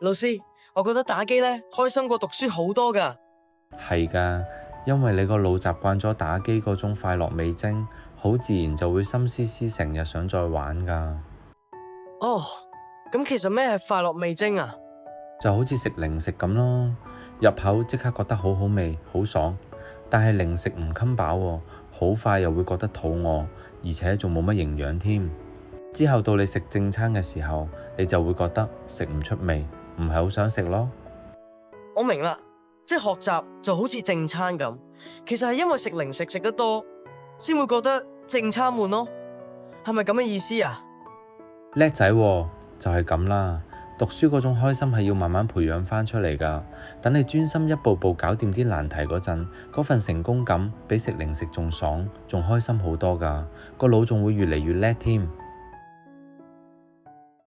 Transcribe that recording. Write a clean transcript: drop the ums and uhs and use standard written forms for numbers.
老師，我覺得打機呢，開心過讀書好多㗎。係㗎，因為你個腦習慣咗打機嗰種快樂味精，好自然就會心思思成日想再玩㗎。哦，咁其實咩係快樂味精啊？就好似食零食咁咯，入口即刻覺得好好味，好爽，但係零食唔襟飽喎，好快又會覺得肚餓，而且仲冇乜營養添。之後到你食正餐嘅時候，你就會覺得食唔出味，唔係好想食咯。我明啦，即係學習就好似正餐咁，其實係因為食零食食得多，先會覺得正餐悶咯，係咪咁嘅意思啊？叻仔喎，就係咁啦。讀書嗰種開心係要慢慢培養翻出嚟㗎。等你專心一步步搞掂啲難題嗰陣，嗰份成功感比食零食仲爽，仲開心好多㗎。個腦仲會越嚟越叻添。